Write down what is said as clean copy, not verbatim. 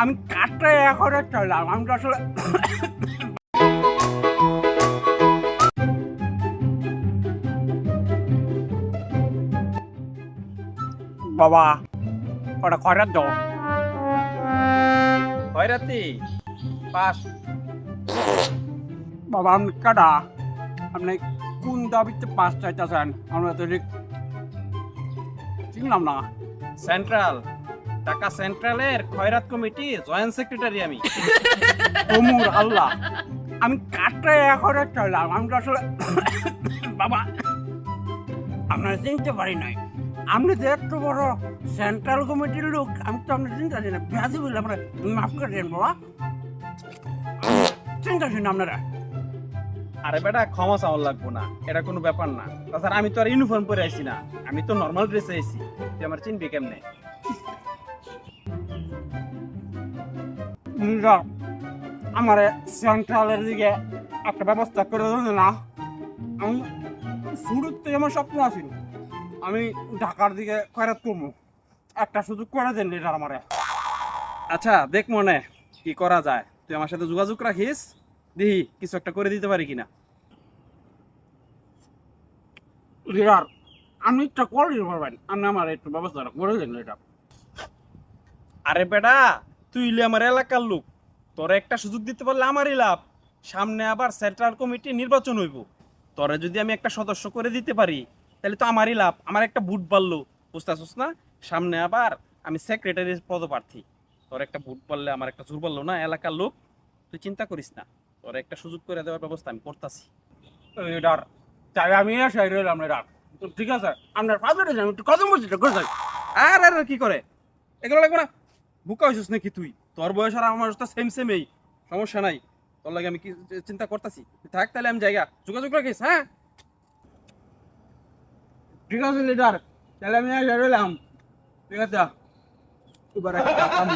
আমি কাঠটা এখন চললাম আমি তো আসলে বাবা ওটা খয়রাত দাও খয়রাতি পাস। বাবা আপনি কাটা আপনি কোন দাবিতে পাস চাইতেছেন আমরা তো ঠিক চিনলাম না সেন্ট্রাল ঢাকা সেন্ট্রালের খয়রাত কমিটি জয়েন্ট সেক্রেটারি আমি। ওমর আল্লাহ আমি কাঠটা এখন চললাম আমি তো আসলে বাবা আপনারা চিনতে পারি নাই আপনি যে এত বড় সেন্ট্রাল কমিটির লোক আমি তো আপনার চিন্তা করি না ব্যাধি বলে আপনার মাফ করে দেন বাবা চিন্তা করি না আপনারা আরে বেটা ক্ষমা চাওয়ার লাগবো না, এটা কোনো ব্যাপার না। তাছাড়া আমি তো আর ইউনিফর্ম পরে আইছি না, আমি তো নর্মাল ড্রেসে আইছি। তুই আমার চিনবি কেমনে? আমার সেন্ট্রালের দিকে একটা ব্যবস্থা করে দেবে না আমি শুরুতে আমার স্বপ্ন আছিল আমি ঢাকার দিকে খয়রাত করবো একটা সুযোগ করে দেন এটা আমারে আচ্ছা দেখ মনে কি করা যায়, তুই আমার সাথে যোগাযোগ রাখিস, দেখি কিছু একটা করে দিতে পারি কিনা। লিডার আমি ইচ্ছা করে দিতে পারবেন আপনি আমার একটু ব্যবস্থা করে দেন এটা আরে বেটা তুই ইলে আমার এলাকার লোক, তোরে একটা সুযোগ দিতে পারলে আমারই লাভ। সামনে আবার সেন্ট্রাল কমিটি নির্বাচন হইব, তোরে যদি আমি একটা সদস্য করে দিতে পারি তাহলে তো আমারই লাভ, আমার একটা ভোট বাড়লো। বুঝতেছিস না? সামনে আবার আমি সেক্রেটারি পদপ্রার্থী, তোর একটা ভোট বাড়লে আমার একটা জোর বাড়লো না এলাকার লোক। তুই চিন্তা করিস না, তোর একটা সুযোগ করে দেওয়ার ব্যবস্থা আমি করতেছি। লিডার তাই আমি এসে রইলাম লিডার ঠিক আছে আপনার পাঁচটা আমি একটু কত বলছি করে যাই আর আর কি করে এগুলো লাগবে না, বুকা হয়েছিস নাকি তুই? তোর বয়স আর আমার তো সেম সেমই, সমস্যা নাই। তোর লাগে আমি কি চিন্তা করতেছি, থাক তাহলে আমি জায়গা যোগাযোগ রাখিস। হ্যাঁ ঠিক আছে লিডার তাহলে আমি এসে রইলাম ঠিক আছে এবার একটা কাম